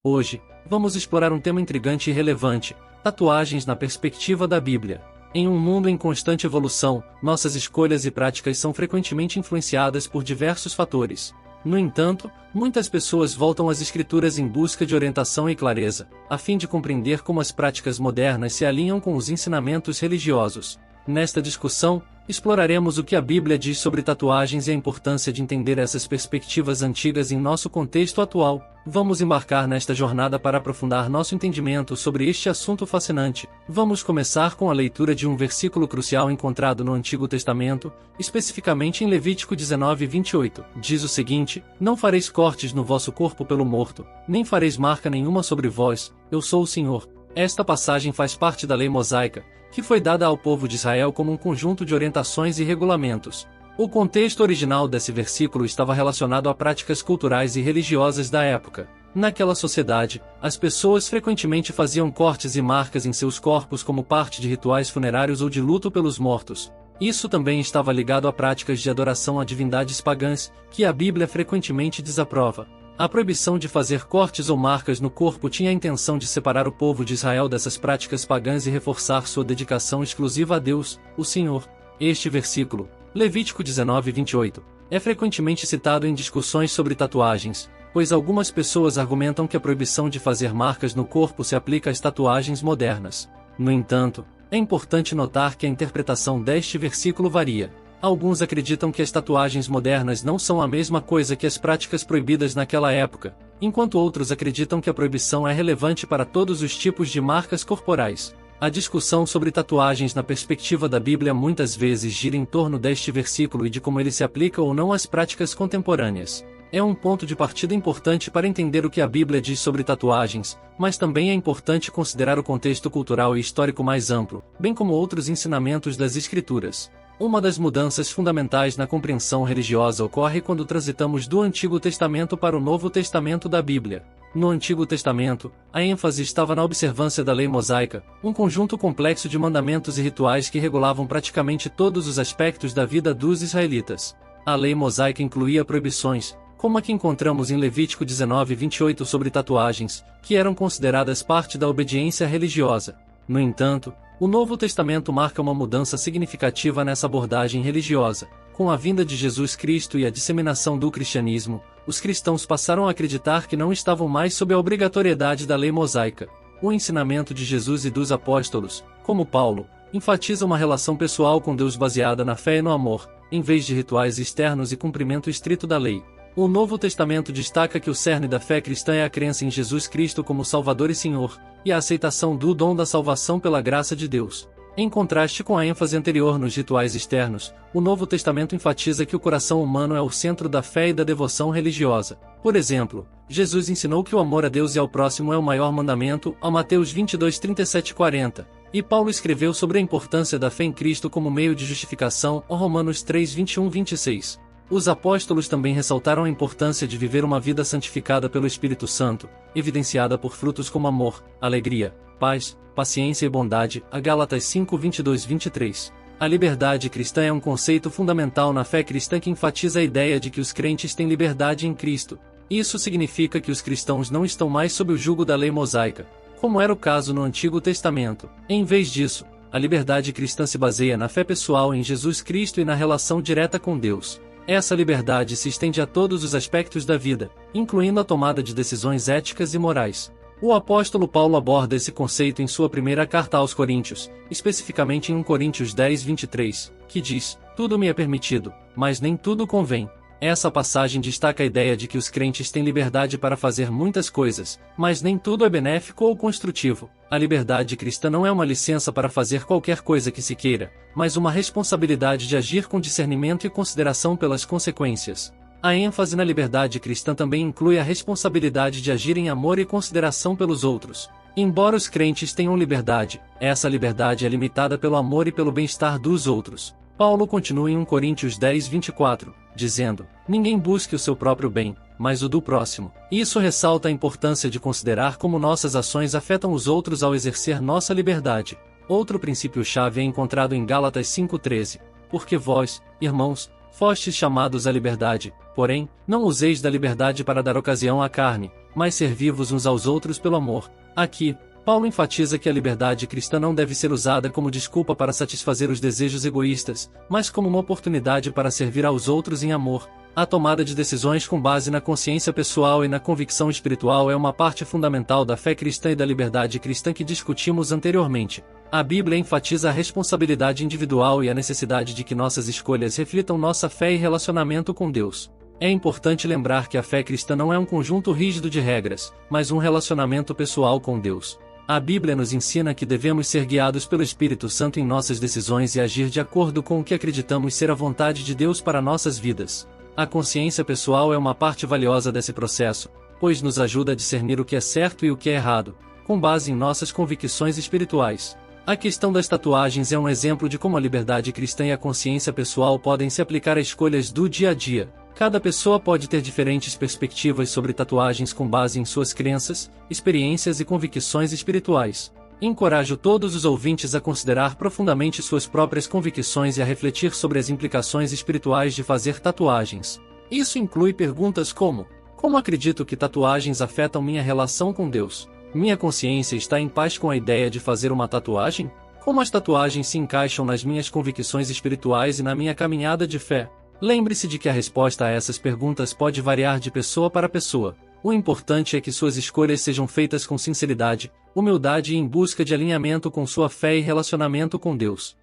Hoje, vamos explorar um tema intrigante e relevante: tatuagens na perspectiva da Bíblia. Em um mundo em constante evolução, nossas escolhas e práticas são frequentemente influenciadas por diversos fatores. No entanto, muitas pessoas voltam às Escrituras em busca de orientação e clareza, a fim de compreender como as práticas modernas se alinham com os ensinamentos religiosos. Nesta discussão, exploraremos o que a Bíblia diz sobre tatuagens e a importância de entender essas perspectivas antigas em nosso contexto atual. Vamos embarcar nesta jornada para aprofundar nosso entendimento sobre este assunto fascinante. Vamos começar com a leitura de um versículo crucial encontrado no Antigo Testamento, especificamente em Levítico 19:28. Diz o seguinte: "Não fareis cortes no vosso corpo pelo morto, nem fareis marca nenhuma sobre vós, eu sou o Senhor." Esta passagem faz parte da lei mosaica, que foi dada ao povo de Israel como um conjunto de orientações e regulamentos. O contexto original desse versículo estava relacionado a práticas culturais e religiosas da época. Naquela sociedade, as pessoas frequentemente faziam cortes e marcas em seus corpos como parte de rituais funerários ou de luto pelos mortos. Isso também estava ligado a práticas de adoração a divindades pagãs, que a Bíblia frequentemente desaprova. A proibição de fazer cortes ou marcas no corpo tinha a intenção de separar o povo de Israel dessas práticas pagãs e reforçar sua dedicação exclusiva a Deus, o Senhor. Este versículo, Levítico 19:28, é frequentemente citado em discussões sobre tatuagens, pois algumas pessoas argumentam que a proibição de fazer marcas no corpo se aplica às tatuagens modernas. No entanto, é importante notar que a interpretação deste versículo varia. Alguns acreditam que as tatuagens modernas não são a mesma coisa que as práticas proibidas naquela época, enquanto outros acreditam que a proibição é relevante para todos os tipos de marcas corporais. A discussão sobre tatuagens na perspectiva da Bíblia muitas vezes gira em torno deste versículo e de como ele se aplica ou não às práticas contemporâneas. É um ponto de partida importante para entender o que a Bíblia diz sobre tatuagens, mas também é importante considerar o contexto cultural e histórico mais amplo, bem como outros ensinamentos das Escrituras. Uma das mudanças fundamentais na compreensão religiosa ocorre quando transitamos do Antigo Testamento para o Novo Testamento da Bíblia. No Antigo Testamento, a ênfase estava na observância da lei mosaica, um conjunto complexo de mandamentos e rituais que regulavam praticamente todos os aspectos da vida dos israelitas. A lei mosaica incluía proibições, como a que encontramos em Levítico 19:28 sobre tatuagens, que eram consideradas parte da obediência religiosa. No entanto, o Novo Testamento marca uma mudança significativa nessa abordagem religiosa. Com a vinda de Jesus Cristo e a disseminação do cristianismo, os cristãos passaram a acreditar que não estavam mais sob a obrigatoriedade da lei mosaica. O ensinamento de Jesus e dos apóstolos, como Paulo, enfatiza uma relação pessoal com Deus baseada na fé e no amor, em vez de rituais externos e cumprimento estrito da lei. O Novo Testamento destaca que o cerne da fé cristã é a crença em Jesus Cristo como Salvador e Senhor, e a aceitação do dom da salvação pela graça de Deus. Em contraste com a ênfase anterior nos rituais externos, o Novo Testamento enfatiza que o coração humano é o centro da fé e da devoção religiosa. Por exemplo, Jesus ensinou que o amor a Deus e ao próximo é o maior mandamento, a Mateus 22:37-40, e Paulo escreveu sobre a importância da fé em Cristo como meio de justificação, a Romanos 3:21-26. Os apóstolos também ressaltaram a importância de viver uma vida santificada pelo Espírito Santo, evidenciada por frutos como amor, alegria, paz, paciência e bondade, a Gálatas 5:22-23. A liberdade cristã é um conceito fundamental na fé cristã que enfatiza a ideia de que os crentes têm liberdade em Cristo. Isso significa que os cristãos não estão mais sob o jugo da lei mosaica, como era o caso no Antigo Testamento. Em vez disso, a liberdade cristã se baseia na fé pessoal em Jesus Cristo e na relação direta com Deus. Essa liberdade se estende a todos os aspectos da vida, incluindo a tomada de decisões éticas e morais. O apóstolo Paulo aborda esse conceito em sua primeira carta aos Coríntios, especificamente em 1 Coríntios 10:23, que diz: "Tudo me é permitido, mas nem tudo convém." Essa passagem destaca a ideia de que os crentes têm liberdade para fazer muitas coisas, mas nem tudo é benéfico ou construtivo. A liberdade cristã não é uma licença para fazer qualquer coisa que se queira, mas uma responsabilidade de agir com discernimento e consideração pelas consequências. A ênfase na liberdade cristã também inclui a responsabilidade de agir em amor e consideração pelos outros. Embora os crentes tenham liberdade, essa liberdade é limitada pelo amor e pelo bem-estar dos outros. Paulo continua em 1 Coríntios 10:24, dizendo: "Ninguém busque o seu próprio bem, mas o do próximo." Isso ressalta a importância de considerar como nossas ações afetam os outros ao exercer nossa liberdade. Outro princípio-chave é encontrado em Gálatas 5:13, "Porque vós, irmãos, Fostes chamados à liberdade, porém, não useis da liberdade para dar ocasião à carne, mas servi-vos uns aos outros pelo amor. Aqui, Paulo enfatiza que a liberdade cristã não deve ser usada como desculpa para satisfazer os desejos egoístas, mas como uma oportunidade para servir aos outros em amor. A tomada de decisões com base na consciência pessoal e na convicção espiritual é uma parte fundamental da fé cristã e da liberdade cristã que discutimos anteriormente. A Bíblia enfatiza a responsabilidade individual e a necessidade de que nossas escolhas reflitam nossa fé e relacionamento com Deus. É importante lembrar que a fé cristã não é um conjunto rígido de regras, mas um relacionamento pessoal com Deus. A Bíblia nos ensina que devemos ser guiados pelo Espírito Santo em nossas decisões e agir de acordo com o que acreditamos ser a vontade de Deus para nossas vidas. A consciência pessoal é uma parte valiosa desse processo, pois nos ajuda a discernir o que é certo e o que é errado, com base em nossas convicções espirituais. A questão das tatuagens é um exemplo de como a liberdade cristã e a consciência pessoal podem se aplicar a escolhas do dia a dia. Cada pessoa pode ter diferentes perspectivas sobre tatuagens com base em suas crenças, experiências e convicções espirituais. Encorajo todos os ouvintes a considerar profundamente suas próprias convicções e a refletir sobre as implicações espirituais de fazer tatuagens. Isso inclui perguntas como: como acredito que tatuagens afetam minha relação com Deus? Minha consciência está em paz com a ideia de fazer uma tatuagem? Como as tatuagens se encaixam nas minhas convicções espirituais e na minha caminhada de fé? Lembre-se de que a resposta a essas perguntas pode variar de pessoa para pessoa. O importante é que suas escolhas sejam feitas com sinceridade, humildade e em busca de alinhamento com sua fé e relacionamento com Deus.